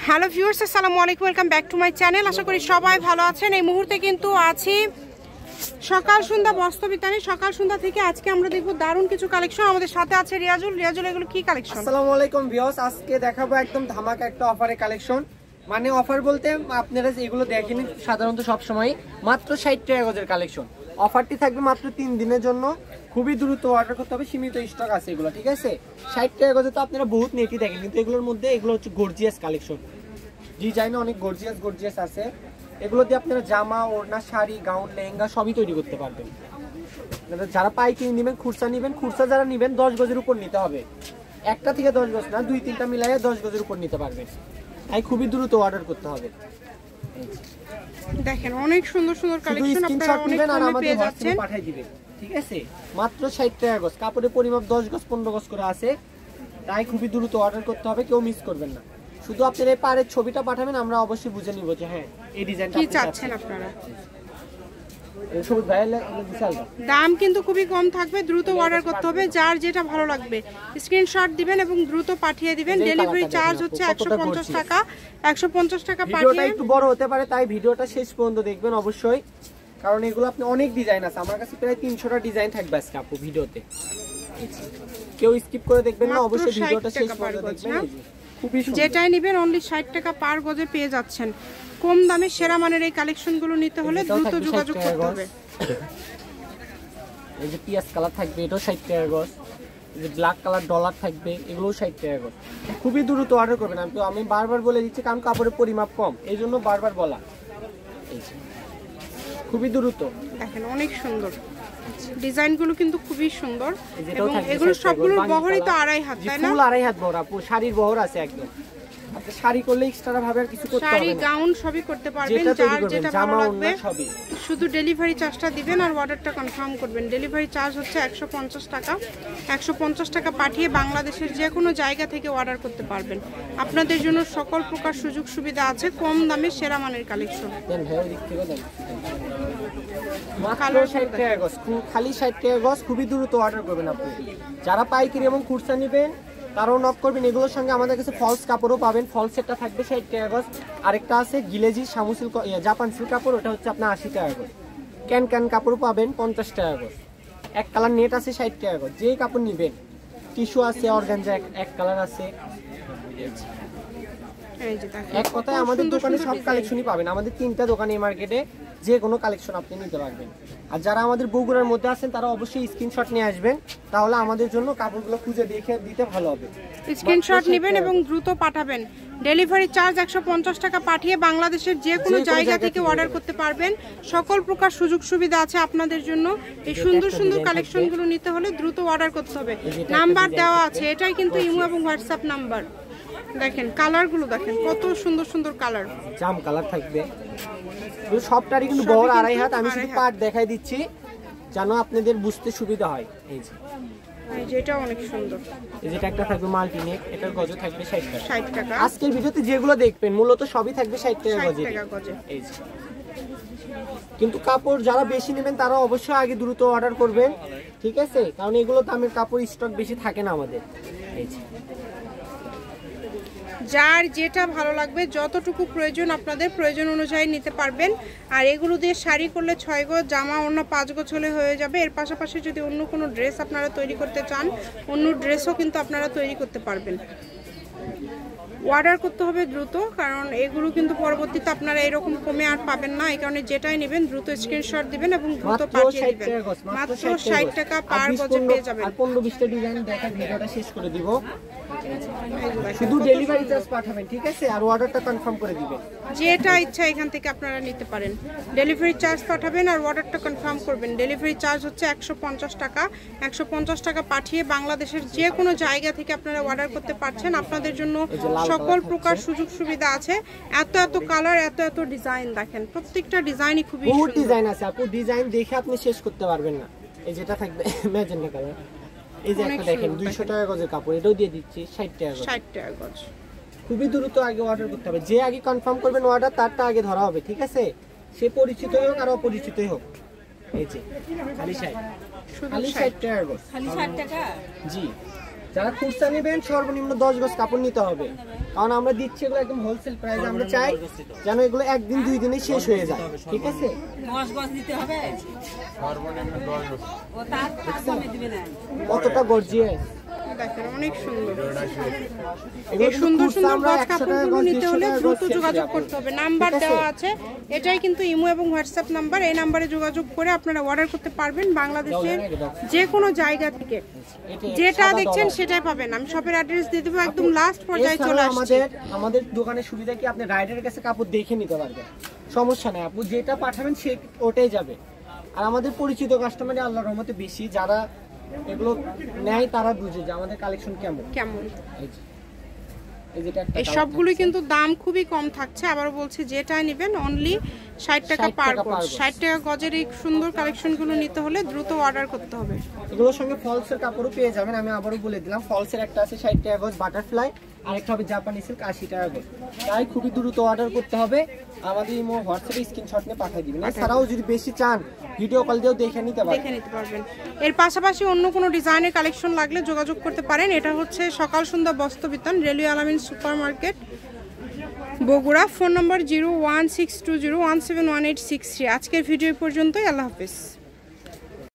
Hello viewers, আসসালামু আলাইকুম, welcome back to my channel. আশা করি সবাই ভালো আছেন। এই মুহূর্তে কিন্তু আছি সকাল সন্ধ্যা বস্ত্রবিতানে। সকাল সন্ধ্যা থেকে আজকে আমরা দেখব দারুণ কিছু কালেকশন। আমাদের সাথে আছে রিয়াজুল। রিয়াজুল, এগুলো কি কালেকশন? আসসালামু আলাইকুম ভিউয়ার্স, আজকে দেখাবো একদম ধামাকা একটা অফারে কালেকশন। মানে অফার বলতে আপনারা এগুলো দেখেন সাধারণত সব সময় মাত্র 60 টাকা গজের কালেকশন। অফারটি থাকবে মাত্র 3 দিনের জন্য। খুবই দ্রুত অর্ডার করতে হবে, সীমিত স্টক আছে এগুলো, ঠিক আছে? 60 টাকা গজে তো আপনারা বহুত নেটই দেখেন, কিন্তু এগুলোর মধ্যে এগুলো হচ্ছে গর্জিয়াস কালেকশন। ডিজাইনে অনেক গর্জিয়াস আছে। এগুলো দিয়ে আপনারা জামা, ওড়না, শাড়ি, গাউন, লেহেঙ্গা সবই তৈরি করতে পারবেন। যারা পাইকারি নেবেন, খুচরা নেবেন, খুচরা যারা নেবেন 10 গজের উপর নিতে হবে। একটা থেকে 10 গজ না, 2-3টা মিলাইয়ে 10 গজের উপর নিতে পারবেন। তাই খুবই দ্রুত অর্ডার করতে হবে। দেখেন অনেক সুন্দর সুন্দর কালেকশন আপনারা অনেক কমে পেয়ে যাচ্ছেন। পাঠিয়ে দিবেন, ঠিক আছে? মাত্র 60 টাকা গজ। কাপড়ের পরিমাপ 10 গজ 15 গজ করে আছে। তাই খুবই দ্রুত অর্ডার করতে হবে, কেউ মিস করবেন না। শুধু আপনারা এই পাড়ের ছবিটা পাঠাবেন, আমরা অবশ্যই বুঝে নিব যে হ্যাঁ এই ডিজাইনটা কি চাচ্ছেন আপনারা। দাম কিন্তু খুবই কম থাকবে, দ্রুত অর্ডার করতে হবে। যার যেটা ভালো লাগবে স্ক্রিনশট দিবেন এবং দ্রুত পাঠিয়ে দিবেন। ডেলিভারি চার্জ হচ্ছে 150 টাকা। 150 টাকা পাঠিয়ে। ভিডিওটা একটু বড় হতে পারে, তাই ভিডিওটা শেষ পর্যন্ত দেখবেন অবশ্যই, কারণ এগুলো আপনি অনেক ডিজাইন আছে। আমার কাছে প্রায় 300টা ডিজাইন থাকবে আজকে আপু ভিডিওতে। কেউ স্কিপ করে দেখবেন না, অবশ্যই ভিডিওটা শেষ পর্যন্ত দেখবেন। খুবই সুন্দর, যেটাই নেবেন অনলি 60 টাকা পার গজে পেয়ে যাচ্ছেন। কম দামে সেরা মানের এই কালেকশনগুলো নিতে হলে দ্রুত যোগাযোগ করতে হবে। এই যে পিয়াজ কালার থাকবে, এটাও 60 টাকা গজ। এই যে ব্ল্যাক কালার ডলার থাকবে, এগুলোও 60 টাকা গজ। খুবই দ্রুত অর্ডার করবেন। আমি বারবার বলে দিচ্ছি, কারণ কাপড়ের পরিমাপ কম, এই জন্য বারবার বলা। খুবই দ্রুত। দেখেন অনেক সুন্দর ডিজাইনগুলো, কিন্তু খুবই সুন্দর। এবং এগুলো সবগুলোর বহরই তো 2.5 হাত, তাই না? ফুল 2.5 হাত বহর আপু, শাড়ির বহর আছে একদম। আপনি শাড়ি করলে এক্সট্রা ভাবে আর কিছু করতে হবে না। শাড়ি, গাউন সবই করতে পারবেন। যার যেটা ভালো লাগবে শুধু ডেলিভারি চার্জটা দিবেন আর অর্ডারটা কনফার্ম করবেন। ডেলিভারি চার্জ হচ্ছে 150 টাকা। 150 টাকা পাঠিয়ে বাংলাদেশের যে কোনো জায়গা থেকে অর্ডার করতে পারবেন। আপনাদের জন্য সকল প্রকার সুযোগ সুবিধা আছে, কম দামে সেরা মানের কালেকশন। খালি 60 টাকা গজ। খুবই দ্রুত অর্ডার করবেন আপনি। যারা পাইকারি এবং খুচরা নেবেন তারাও নক করবেন। এগুলোর সঙ্গে আমাদের কাছে ফলস কাপড়ও পাবেন। ফলস একটা থাকবে 60 টাকা গজ। আরেকটা আছে গিলেজি শামু সিল্ক, জাপান সিল্ক কাপড়, ওটা হচ্ছে আপনার 80 টাকা গজ। ক্যান কাপড়ও পাবেন 50 টাকা গজ। এক কালার নেট আছে 60 টাকা গজ। যেই কাপড় নেবেন, টিস্যু আছে, অর্গানজা এক কালার আছে। এক কথায় আমাদের দোকানে সব কালেকশনই পাবেন। আমাদের 3টা দোকান এই মার্কেটে, যে কোনো কালেকশন আপনি নিতে পারবেন। আর যারা আমাদের বগুড়ার মধ্যে আছেন তারা অবশ্যই স্ক্রিনশট নিয়ে আসবেন, তাহলে আমাদের জন্য কাপড়গুলো খুঁজে দেখে দিতে ভালো হবে। স্ক্রিনশট নেবেন এবং দ্রুত পাঠাবেন। ডেলিভারি চার্জ 150 টাকা পাঠিয়ে বাংলাদেশের যে কোনো জায়গা থেকে অর্ডার করতে পারবেন। সকল প্রকার সুযোগ সুবিধা আছে আপনাদের জন্য। এই সুন্দর সুন্দর কালেকশনগুলো নিতে হলে দ্রুত অর্ডার করতে হবে। নাম্বার দেওয়া আছে, এটাই কিন্তু ইমো এবং হোয়াটসঅ্যাপ নাম্বার। দেখেন কালারগুলো, দেখেন কত সুন্দর সুন্দর কালার। জাম কালার থাকবে। সবটারই কিন্তু বড় 2.5 হাত। আমি শুধু পার্ট দেখাই দিচ্ছি যেন আপনাদের বুঝতে সুবিধা হয়। এই যে এটা অনেক সুন্দর। এই যেটা একটা থাকবে মাল্টি নেক, এটার গজ থাকবে 60 টাকা। আজকের ভিডিওতে যেগুলো দেখবেন মূলত সবই থাকবে 60 টাকা গজে। এই যে কিন্তু কাপড় যারা বেশি নেবেন তারা অবশ্যই আগে দ্রুত অর্ডার করবেন, ঠিক আছে? কারণ এগুলো দামের কাপড় স্টক বেশি থাকে না আমাদের। এই যে যার যেটা ভালো লাগবে, যতটুকু প্রয়োজন আপনাদের প্রয়োজন অনুযায়ী নিতে পারবেন। আর এগুলো দিয়ে শাড়ি করলে 6 গজ, জামা অন্য 5 গজ হলে হয়ে যাবে। এর পাশাপাশি যদি অন্য কোনো ড্রেস আপনারা তৈরি করতে চান, অন্য ড্রেসও কিন্তু আপনারা তৈরি করতে পারবেন। অর্ডার করতে হবে দ্রুত, কারণ এগুলো কিন্তু পরবর্তীতে আপনারা এরকম কমে আর পাবেন না। এই কারণে যেটাই নেবেন দ্রুত স্ক্রিনশট দিবেন এবং দ্রুত পাঠিয়ে দিবেন। মাত্র 60 টাকা পার গজে পেয়ে যাবেন। আর 15-20টা ডিজাইন দেখা ভিডিওটা শেষ করে দিব। শুধু ডেলিভারি চার্জ পাঠাবেন, ঠিক আছে? আর অর্ডারটা কনফার্ম করে দিবেন। যেটা ইচ্ছা এখান থেকে আপনারা নিতে পারেন। ডেলিভারি চার্জ পাঠাবেন আর অর্ডারটা কনফার্ম করবেন। ডেলিভারি চার্জ হচ্ছে 150 টাকা। 150 টাকা পাঠিয়ে বাংলাদেশের যে কোনো জায়গা থেকে আপনারা অর্ডার করতে পারছেন। আপনাদের জন্য সকল প্রকার সুযোগ সুবিধা আছে। এত এত কালার, এত এত ডিজাইন, দেখেন প্রত্যেকটা ডিজাইনই খুবই সুন্দর। বহুত ডিজাইন আছে আপু, ডিজাইন দেখে আপনি শেষ করতে পারবেন না। এই যেটা থাকবে ম্যাজেন্টা কালার, এই যে একটা দেখেন 200 টাকা গজের কাপড়, এটাও দিয়ে দিচ্ছি 60 টাকা গজ। 60 টাকা গজ। খুবই দ্রুত আগে অর্ডার করতে হবে। যে আগে কনফার্ম করবেন অর্ডার, তারটা আগে ধরা হবে, ঠিক আছে? সে পরিচিতই হোক আর অপরিচিতই হোক। এই যে খালি 60 টাকা গজ। খালি 60 টাকা? জি। যারা খুচরা নেবেন সর্বনিম্ন 10 গজ কাপড় নিতে হবে, কারণ আমরা দিচ্ছি এগুলো একদম হোলসেল প্রাইসে। আমরা চাই যেন এগুলো একদিন 2 দিনে শেষ হয়ে যায়, ঠিক আছে? 10 গজ দিতে হবে সর্বনিম্ন 10 গজ, ও তার কমে দিবে না। কতটা গর্জিয়াস দেখেন, অনেক সুন্দর। এই সুন্দর সুন্দর গজ কাপড়গুলো নিতে হলে দ্রুত যোগাযোগ করতে হবে। নাম্বার দেওয়া আছে, এটাই কিন্তু ইমো এবং হোয়াটসঅ্যাপ নাম্বার। এই নাম্বারে যোগাযোগ করে আপনারা অর্ডার করতে পারবেন বাংলাদেশের যে কোনো জায়গা থেকে। যেটা দেখছেন সেটাই পাবেন। আমি শপের অ্যাড্রেস দিয়ে দেবো, একদম লাস্ট পর্যায়ে চলে আসছে। আমাদের দোকানের সুবিধা কি, আপনি রাইডারের কাছে কাপড় দেখে নিতে পারবেন, সমস্যা নাই। আপনি যেটা পাঠাবেন সে ওটাই যাবে। আর আমাদের পরিচিত কাস্টমারই আল্লাহর রহমতে বেশি, যারা এগুলো নেয় তারা বুঝে যে আমাদের কালেকশন কেমন। এই সবগুলোই কিন্তু দাম খুবই কম থাকছে। আবার বলছি, যেটা নেবেন অনলি 60 টাকা পার গজ। 60 টাকা গজের এই সুন্দর কালেকশনগুলো নিতে হলে দ্রুত অর্ডার করতে হবে। এগুলোর সঙ্গে ফলসের কাপড়ও পেয়ে যাবেন। আমি আবারও বলে দিলাম, ফলসের একটা আছে 60 টাকা গজ বাটারফ্লাই, আরেকটা হবে জাপানি সিল্ক 80 টাকা গজ। তাই খুবই দ্রুত অর্ডার করতে হবে। আমাদের ইমো হোয়াটসঅ্যাপে স্ক্রিনশট নিয়ে পাঠিয়ে দিবেন। এছাড়াও যদি বেশি চান ভিডিও কল দিয়েও দেখে নিতে পারবেন। এর পাশাপাশি অন্য কোনো ডিজাইনের কালেকশন লাগলে যোগাযোগ করতে পারেন। এটা হচ্ছে সকাল সন্ধ্যা বস্ত্র বিতান, রেলওয়ে আলামিন সুপার মার্কেট, বগুড়া। ফোন নম্বর 0162017186 আজকের ভিডিও পর্যন্তই। আল্লাহ হাফেজ।